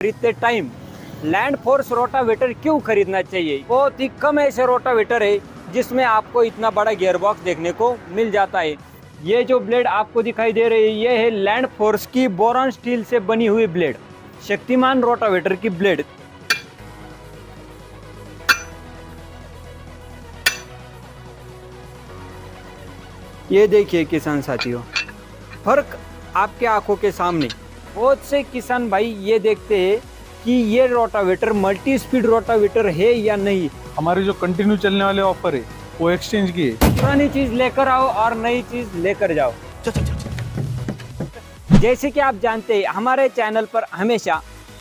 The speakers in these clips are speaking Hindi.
खरीदते टाइम लैंड फोर्स रोटावेटर क्यों खरीदना चाहिए। बहुत ही कम ऐसे रोटावेटर है जिसमें आपको इतना बड़ा गियर बॉक्स देखने को मिल जाता है। ये जो ब्लेड आपको दिखाई दे रही है ये है लैंड फोर्स की बोरॉन स्टील से बनी हुई ब्लेड, शक्तिमान रोटावेटर की ब्लेड। ये देखिए किसान साथियों, फर्क आपके आंखों के सामने। बहुत से किसान भाई ये देखते हैं कि ये रोटावेटर मल्टी स्पीड रोटावेटर है या नहीं। हमारे जो कंटिन्यू चलने वाले ऑफर है वो एक्सचेंज की है। पुरानी चीज लेकर आओ और नई चीज लेकर जाओ। जैसे कि आप जानते हैं हमारे चैनल पर हमेशा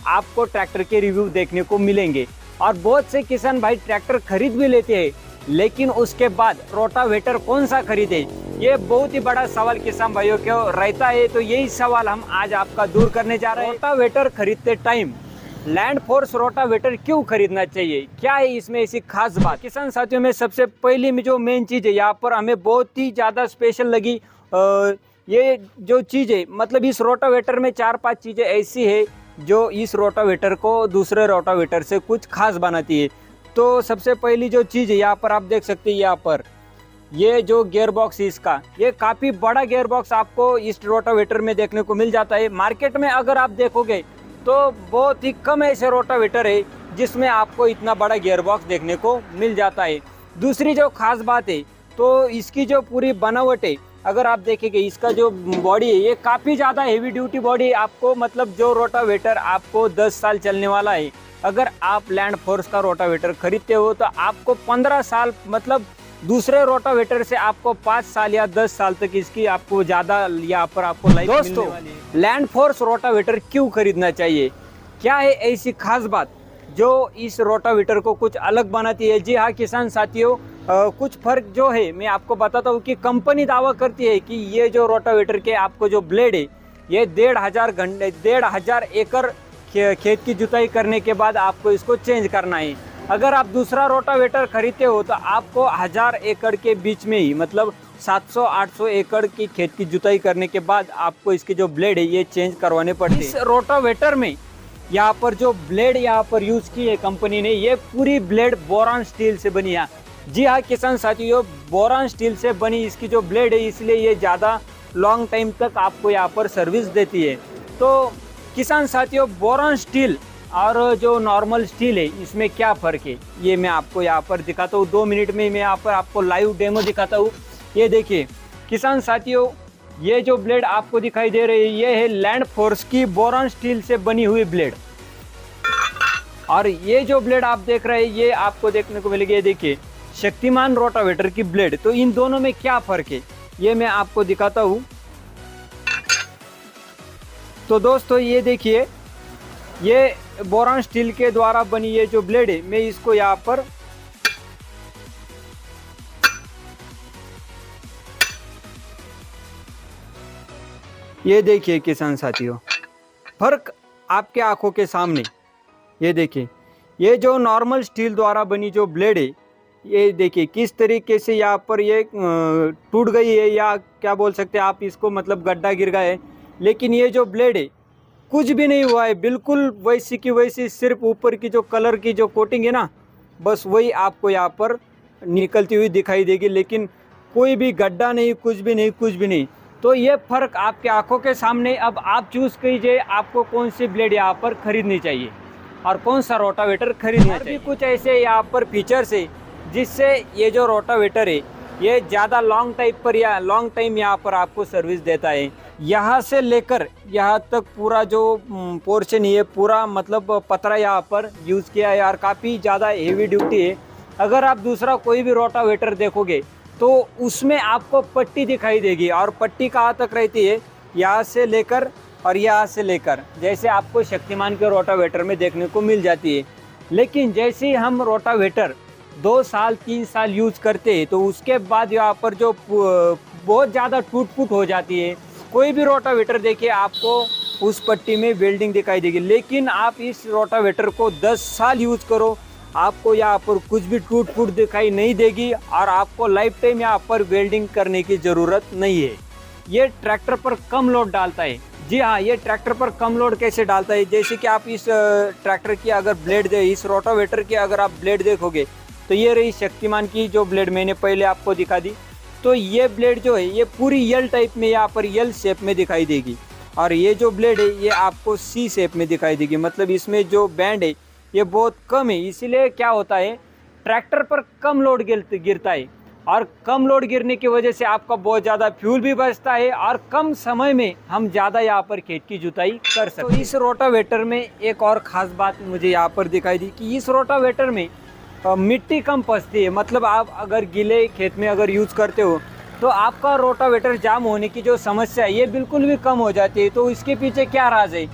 आपको ट्रैक्टर के रिव्यू देखने को मिलेंगे और बहुत से किसान भाई ट्रैक्टर खरीद भी लेते हैं, लेकिन उसके बाद रोटावेटर कौन सा खरीदे ये बहुत ही बड़ा सवाल किसान भाइयों को रहता है। तो यही सवाल हम आज आपका दूर करने जा रहे हैं। रोटावेटर खरीदते टाइम लैंड फोर्स रोटावेटर क्यों खरीदना चाहिए, क्या है इसमें ऐसी खास बात। किसान साथियों में सबसे पहली में जो मेन चीज़ है यहाँ पर हमें बहुत ही ज़्यादा स्पेशल लगी, ये जो चीज़ है मतलब इस रोटावेटर में 4-5 चीज़ें ऐसी है जो इस रोटावेटर को दूसरे रोटावेटर से कुछ खास बनाती है। तो सबसे पहली जो चीज़ है यहाँ पर आप देख सकते हैं, यहाँ पर ये जो गियर बॉक्स है इसका, ये काफ़ी बड़ा गियर बॉक्स आपको इस रोटावेटर में देखने को मिल जाता है। मार्केट में अगर आप देखोगे तो बहुत ही कम ऐसे रोटावेटर है जिसमें आपको इतना बड़ा गियर बॉक्स देखने को मिल जाता है। दूसरी जो खास बात है तो इसकी जो पूरी बनावट है, अगर आप देखेंगे इसका जो बॉडी है ये काफ़ी ज़्यादा हेवी ड्यूटी बॉडी है। आपको मतलब जो रोटावेटर आपको 10 साल चलने वाला है, अगर आप लैंड फोर्स का रोटावेटर खरीदते हो तो आपको 15 साल मतलब दूसरे रोटावेटर से आपको 5 साल या 10 साल तक इसकी आपको ज़्यादा यहाँ पर आपको लाइफ मिलने वाली है। लैंड फोर्स रोटावेटर क्यों खरीदना चाहिए, क्या है ऐसी खास बात जो इस रोटावेटर को कुछ अलग बनाती है। जी हाँ किसान साथियों, कुछ फर्क जो है मैं आपको बताता हूँ कि कंपनी दावा करती है कि ये जो रोटावेटर के आपको जो ब्लेड है ये 1,500 एकड़ खेत की जुताई करने के बाद आपको इसको चेंज करना है। अगर आप दूसरा रोटावेटर खरीदते हो तो आपको 1000 एकड़ के बीच में ही मतलब 700-800 एकड़ की खेत की जुताई करने के बाद आपको इसके जो ब्लेड है ये चेंज करवाने पड़ते हैं। इस रोटावेटर में यहाँ पर जो ब्लेड यहाँ पर यूज़ की है कंपनी ने, ये पूरी ब्लेड बोरॉन स्टील से बनी है। जी हाँ किसान साथियों, बोरॉन स्टील से बनी इसकी जो ब्लेड है इसलिए ये ज़्यादा लॉन्ग टाइम तक आपको यहाँ पर सर्विस देती है। तो किसान साथियों, बोरॉन स्टील और जो नॉर्मल स्टील है इसमें क्या फ़र्क है ये मैं आपको यहाँ पर दिखाता हूँ। 2 मिनट में मैं यहाँ पर आपको लाइव डेमो दिखाता हूँ। ये देखिए किसान साथियों, ये जो ब्लेड आपको दिखाई दे रही है ये है लैंड फोर्स की बोरॉन स्टील से बनी हुई ब्लेड, और ये जो ब्लेड आप देख रहे हैं ये आपको देखने को मिलेगी, ये देखिए शक्तिमान रोटावेटर की ब्लेड। तो इन दोनों में क्या फ़र्क है ये मैं आपको दिखाता हूँ। तो दोस्तों ये देखिए, ये बोरॉन स्टील के द्वारा बनी ये जो ब्लेड है मैं इसको यहाँ पर ये देखिए किसान साथियों, फर्क आपके आंखों के सामने। ये देखिए ये जो नॉर्मल स्टील द्वारा बनी जो ब्लेड है ये देखिए किस तरीके से यहाँ पर ये टूट गई है या क्या बोल सकते हैं आप इसको, मतलब गड्ढा गिर गया है। लेकिन ये जो ब्लेड है कुछ भी नहीं हुआ है, बिल्कुल वैसी की वैसी, सिर्फ ऊपर की जो कलर की जो कोटिंग है ना बस वही आपको यहाँ पर निकलती हुई दिखाई देगी, लेकिन कोई भी गड्ढा नहीं, कुछ भी नहीं, कुछ भी नहीं। तो ये फ़र्क आपके आंखों के सामने। अब आप चूज़ कीजिए आपको कौन सी ब्लेड यहाँ पर खरीदनी चाहिए और कौन सा रोटावेटर खरीदना चाहिए। कुछ ऐसे यहाँ पर फीचर्स है जिससे ये जो रोटावेटर है ये ज़्यादा लॉन्ग टाइम यहाँ पर आपको सर्विस देता है। यहाँ से लेकर यहाँ तक पूरा जो पोर्शन है पूरा मतलब पतरा यहाँ पर यूज़ किया है और काफ़ी ज़्यादा हेवी ड्यूटी है। अगर आप दूसरा कोई भी रोटावेटर देखोगे तो उसमें आपको पट्टी दिखाई देगी, और पट्टी कहाँ तक रहती है, यहाँ से लेकर और यहाँ से लेकर, जैसे आपको शक्तिमान के रोटावेटर में देखने को मिल जाती है। लेकिन जैसे ही हम रोटावेटर 2 साल 3 साल यूज़ करते हैं तो उसके बाद यहाँ पर जो बहुत ज़्यादा टूट फूट हो जाती है। कोई भी रोटावेटर देखिए आपको उस पट्टी में वेल्डिंग दिखाई देगी, लेकिन आप इस रोटावेटर को 10 साल यूज़ करो आपको यहाँ पर कुछ भी टूट फूट दिखाई नहीं देगी और आपको लाइफ टाइम यहाँ पर वेल्डिंग करने की ज़रूरत नहीं है। ये ट्रैक्टर पर कम लोड डालता है। जी हाँ, ये ट्रैक्टर पर कम लोड कैसे डालता है, जैसे कि आप इस ट्रैक्टर की अगर ब्लेड दे, इस रोटावेटर की अगर आप ब्लेड देखोगे तो ये रही शक्तिमान की जो ब्लेड मैंने पहले आपको दिखा दी। तो ये ब्लेड जो है ये पूरी यल टाइप में, यहाँ पर यल शेप में दिखाई देगी, और ये जो ब्लेड है ये आपको सी शेप में दिखाई देगी। मतलब इसमें जो बैंड है ये बहुत कम है, इसीलिए क्या होता है ट्रैक्टर पर कम लोड गिरता है, और कम लोड गिरने की वजह से आपका बहुत ज़्यादा फ्यूल भी बचता है, और कम समय में हम ज़्यादा यहाँ पर खेत की जुताई कर सकते हैं। तो इस रोटावेटर में एक और ख़ास बात मुझे यहाँ पर दिखाई दी कि इस रोटावेटर में मिट्टी कम फंसती है। मतलब आप अगर गीले खेत में अगर यूज़ करते हो तो आपका रोटावेटर जाम होने की जो समस्या है ये बिल्कुल भी कम हो जाती है। तो इसके पीछे क्या राज है,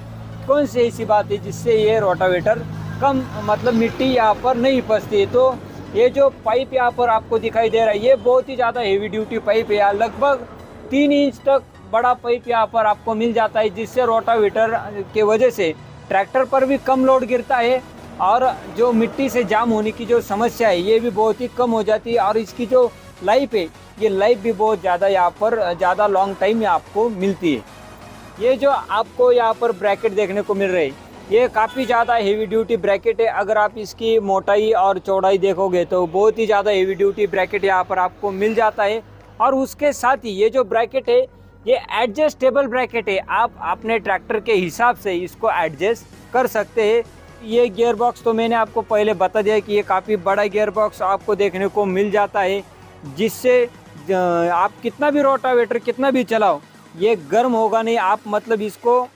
कौन सी ऐसी बात है जिससे ये रोटावेटर कम, मतलब मिट्टी यहाँ पर नहीं फंसती है। तो ये जो पाइप यहाँ पर आपको दिखाई दे रहा है ये बहुत ही ज़्यादा हेवी ड्यूटी पाइप है, लगभग 3 इंच तक बड़ा पाइप यहाँ पर आपको मिल जाता है, जिससे रोटावेटर के वजह से ट्रैक्टर पर भी कम लोड गिरता है, और जो मिट्टी से जाम होने की जो समस्या है ये भी बहुत ही कम हो जाती है। और इसकी जो लाइफ है ये लाइफ भी बहुत ज़्यादा यहाँ पर ज़्यादा लॉन्ग टाइम में आपको मिलती है। ये जो आपको यहाँ पर ब्रैकेट देखने को मिल रही है ये काफ़ी ज़्यादा हेवी ड्यूटी ब्रैकेट है। अगर आप इसकी मोटाई और चौड़ाई देखोगे तो बहुत ही ज़्यादा हेवी ड्यूटी ब्रैकेट यहाँ पर आपको मिल जाता है। और उसके साथ ही ये जो ब्रैकेट है ये एडजस्टेबल ब्रैकेट है, आप अपने ट्रैक्टर के हिसाब से इसको एडजस्ट कर सकते हैं। ये गियर बॉक्स तो मैंने आपको पहले बता दिया कि ये काफ़ी बड़ा गियर बॉक्स आपको देखने को मिल जाता है, जिससे आप कितना भी रोटावेटर कितना भी चलाओ ये गर्म होगा नहीं। आप मतलब इसको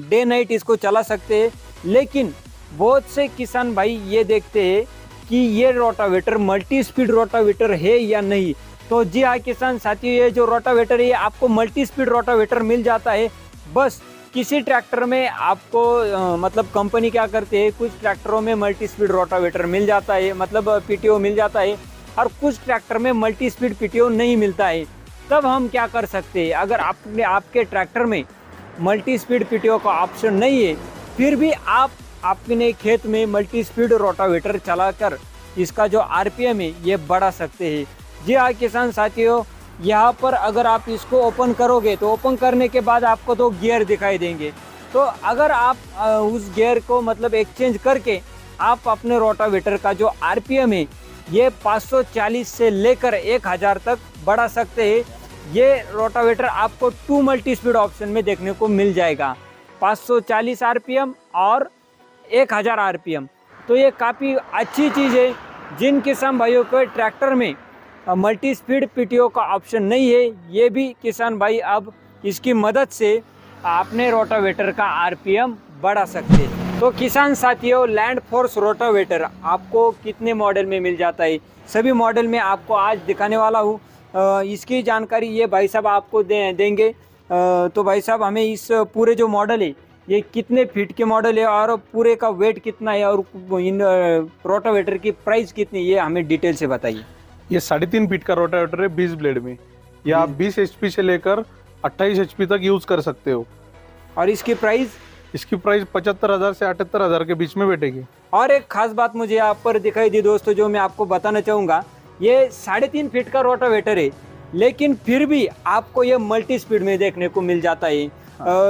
डे नाइट इसको चला सकते हैं। लेकिन बहुत से किसान भाई ये देखते हैं कि ये रोटावेटर मल्टी स्पीड रोटावेटर है या नहीं। तो जी हाँ किसान साथियों, ये जो रोटावेटर है ये आपको मल्टी स्पीड रोटावेटर मिल जाता है। बस किसी ट्रैक्टर में आपको मतलब कंपनी क्या करते हैं, कुछ ट्रैक्टरों में मल्टी स्पीड रोटावेटर मिल जाता है, मतलब पीटीओ मिल जाता है, और कुछ ट्रैक्टर में मल्टी स्पीड पीटीओ नहीं मिलता है। तब हम क्या कर सकते हैं, अगर आपके ट्रैक्टर में मल्टी स्पीड पीटीओ का ऑप्शन नहीं है फिर भी आप अपने खेत में मल्टी स्पीड रोटावेटर चलाकर इसका जो आरपीएम है ये बढ़ा सकते हैं। जी हाँ किसान साथियों, यहाँ पर अगर आप इसको ओपन करोगे तो ओपन करने के बाद आपको 2 गियर दिखाई देंगे। तो अगर आप उस गियर को मतलब एक्सचेंज करके आप अपने रोटावेटर का जो आरपीएम है ये 540 से लेकर 1000 तक बढ़ा सकते हैं। ये रोटावेटर आपको 2 मल्टी स्पीड ऑप्शन में देखने को मिल जाएगा, 540 आरपीएम और 1000 आरपीएम। तो ये काफ़ी अच्छी चीज़ है। जिन किसान भाइयों को ट्रैक्टर में मल्टी स्पीड पीटीओ का ऑप्शन नहीं है, ये भी किसान भाई अब इसकी मदद से अपने रोटावेटर का आरपीएम बढ़ा सकते हैं। तो किसान साथियों, लैंड फोर्स रोटावेटर आपको कितने मॉडल में मिल जाता है, सभी मॉडल में आपको आज दिखाने वाला हूँ। इसकी जानकारी ये भाई साहब आपको देंगे। तो भाई साहब हमें इस पूरे जो मॉडल है ये कितने फीट के मॉडल है और पूरे का वेट कितना है और इन रोटावेटर की प्राइस कितनी है, ये हमें डिटेल से बताइए। ये 3.5 फीट का रोटावेटर है 20 ब्लेड में। ये आप 20 HP से लेकर 28 HP तक यूज कर सकते हो। और इसकी प्राइस 75,000 से 78,000 के बीच में बैठेगी। और एक खास बात मुझे यहाँ पर दिखाई दी दोस्तों, जो मैं आपको बताना चाहूँगा, ये 3.5 फीट का रोटावेटर है लेकिन फिर भी आपको ये मल्टी स्पीड में देखने को मिल जाता है।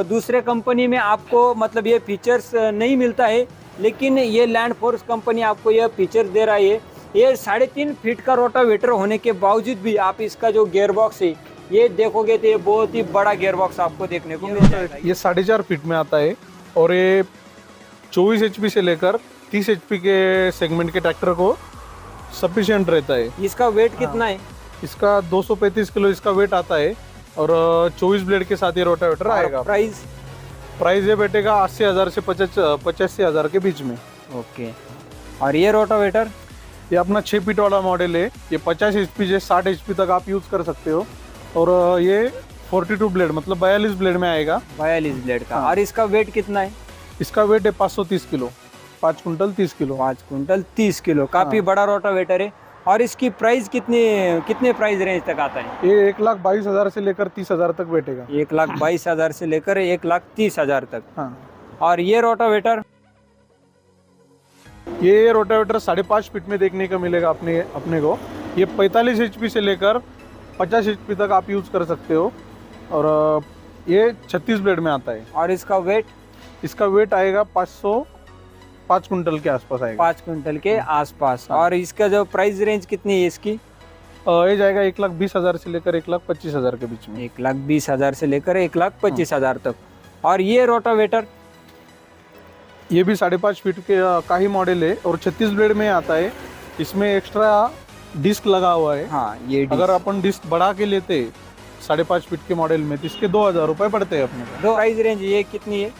दूसरे कंपनी में आपको मतलब ये फीचर्स नहीं मिलता है, लेकिन ये लैंड फोर्स कंपनी आपको ये फीचर दे रहा है। ये 3.5 फीट का रोटावेटर होने के बावजूद भी आप इसका जो गियर बॉक्स है ये देखोगे तो ये बहुत ही बड़ा गियर बॉक्स आपको देखने को मिल जाएगा। ये 4.5 फीट में आता है और ये 24 HP से लेकर 30 HP के सेगमेंट के ट्रैक्टर को सफिशिएंट रहता है। इसका वेट कितना है? इसका 235 किलो इसका वेट आता है और 24 ब्लेड के साथ ये रोटावेटर आएगा। प्राइस ये बैठेगा 80,000 से 85,000 के बीच में। ओके। और ये रोटावेटर ये अपना 6 फीट वाला मॉडल है। ये 50 HP से 60 HP तक आप यूज़ कर सकते हो और ये 42 ब्लेड मतलब 42 ब्लेड में आएगा। 42 ब्लेड का। और इसका वेट कितना है? इसका वेट है 530 kilo, 5 quintal 30 kilo. 5 quintal 30 kilo, काफ़ी बड़ा रोटावेटर है। और इसकी प्राइस कितने प्राइस रेंज तक आता है? ये 1,22,000 से लेकर 30,000 तक बैठेगा। 1,22,000 से लेकर 1,30,000 तक। हाँ। और ये रोटावेटर 5.5 फीट में देखने को मिलेगा अपने को। ये 45 HP से लेकर 50 HP तक आप यूज़ कर सकते हो और ये 36 ब्लेड में आता है। और इसका वेट? इसका वेट आएगा 505 कुंटल के आसपास आएगा। 5 कुंटल के आसपास। और इसका जो प्राइस रेंज कितनी है इसकी? ये जाएगा 1,20,000 से लेकर 1,25,000 के बीच में। 1,20,000 से लेकर 1,25,000 तक। और ये रोटावेटर? ये भी 5.5 फीट के का ही मॉडल है और 36 ब्लेड में आता है। इसमें एक्स्ट्रा डिस्क लगा हुआ है। हाँ, ये अगर अपन डिस्क बढ़ा के लेते 5.5 फीट के मॉडल में तो इसके 2,000 रुपये पड़ते हैं अपने को। दो प्राइस रेंज ये कितनी है?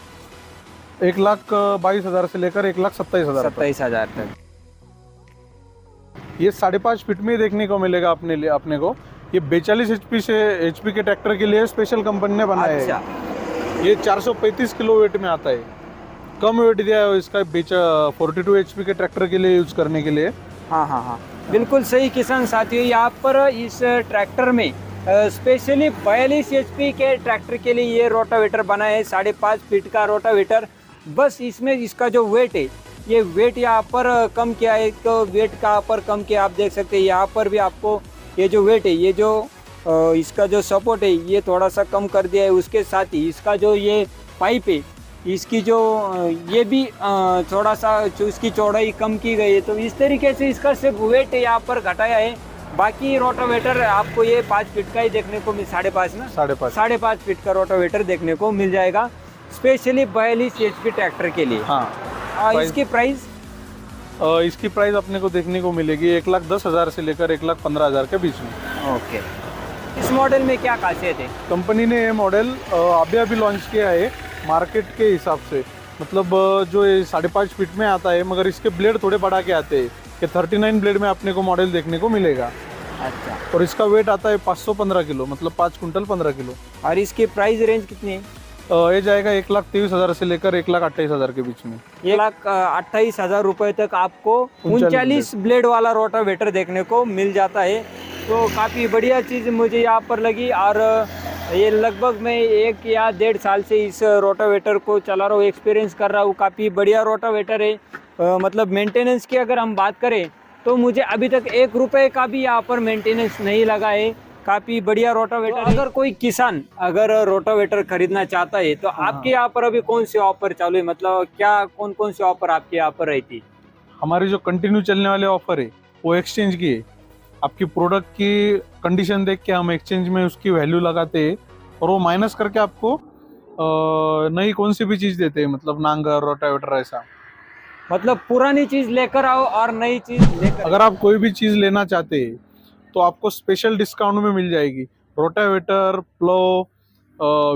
1,22,000 से लेकर 1,27,000 27,000 तक। ये 5.5 फीट में देखने को मिलेगा अपने को। ये 42 HP के ट्रैक्टर के लिए स्पेशल कंपनी ने बनाया अच्छा। है। ये 435 किलो वेट में आता है। कम वेट दिया है इसका 42 HP के ट्रैक्टर के लिए यूज करने के लिए। हाँ हाँ हाँ, बिल्कुल सही किसान साथियों। यहाँ पर इस ट्रैक्टर में स्पेशली 42 HP के ट्रैक्टर के लिए ये रोटावेटर बना है। 5.5 फीट का रोटावेटर। बस इसमें इसका जो वेट है, ये वेट यहाँ पर कम किया है। तो वेट का पर कम किया, आप देख सकते हैं यहाँ पर भी आपको ये जो वेट है, ये जो इसका जो सपोर्ट है ये थोड़ा सा कम कर दिया है। उसके साथ ही इसका जो ये पाइप है, इसकी जो ये भी थोड़ा सा इसकी चौड़ाई कम की गई है। तो इस तरीके से इसका सिर्फ वेट यहाँ पर घटाया है। बाकी रोटावेटर आपको ये 5 फीट का ही देखने को 5.5 ना 5.5 फीट का रोटावेटर देखने को मिल जाएगा, स्पेशली 42 HP ट्रैक्टर के लिए। हाँ। और इसकी प्राइस? इसकी प्राइस अपने को देखने को मिलेगी 1,10,000 से लेकर 1,15,000 के बीच में। ओके। इस मॉडल में क्या खासियत है? कंपनी ने ये मॉडल अभी लॉन्च किया है मार्केट के हिसाब से। मतलब जो ये 5.5 फीट में आता है, मगर इसके ब्लेड थोड़े बढ़ा के आते हैं कि 39 ब्लेड में अपने को मॉडल देखने को मिलेगा। अच्छा। और इसका वेट आता है 515 किलो, मतलब 5 कुंटल 15 किलो। और इसकी प्राइस रेंज कितनी है? ये जाएगा 1,23,000 से लेकर 1,28,000 के बीच में। 1,28,000 रुपए तक आपको 39 ब्लेड वाला रोटावेटर देखने को मिल जाता है। तो काफ़ी बढ़िया चीज़ मुझे यहाँ पर लगी। और ये लगभग मैं 1 या 1.5 साल से इस रोटावेटर को चला रहा हूँ, एक्सपीरियंस कर रहा हूँ। काफ़ी बढ़िया रोटावेटर है। मतलब मेंटेनेंस की अगर हम बात करें तो मुझे अभी तक 1 रुपये का भी यहाँ पर मेंटेनेंस नहीं लगा है। काफ़ी बढ़िया रोटावेटर। तो अगर कोई किसान अगर रोटावेटर खरीदना चाहता है तो आपके यहाँ पर अभी कौन सी ऑफर चालू है? मतलब क्या कौन सी ऑफर आपके यहाँ पर रहती? हमारी जो कंटिन्यू चलने वाले ऑफर है वो एक्सचेंज की है। आपकी प्रोडक्ट की कंडीशन देख के हम एक्सचेंज में उसकी वैल्यू लगाते हैं और वो माइनस करके आपको नई कौन सी भी चीज़ देते हैं। मतलब नांगर, रोटावेटर, ऐसा। मतलब पुरानी चीज़ लेकर आओ और नई चीज़ लेकर। अगर आप कोई भी चीज़ लेना चाहते हैं तो आपको स्पेशल डिस्काउंट में मिल जाएगी। रोटावेटर, प्लो,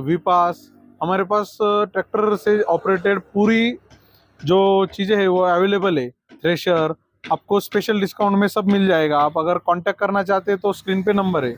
वीपास, हमारे पास ट्रैक्टर से ऑपरेटेड पूरी जो चीज़ें हैं वो अवेलेबल है। थ्रेशर आपको स्पेशल डिस्काउंट में सब मिल जाएगा। आप अगर कांटेक्ट करना चाहते हैं तो स्क्रीन पे नंबर है।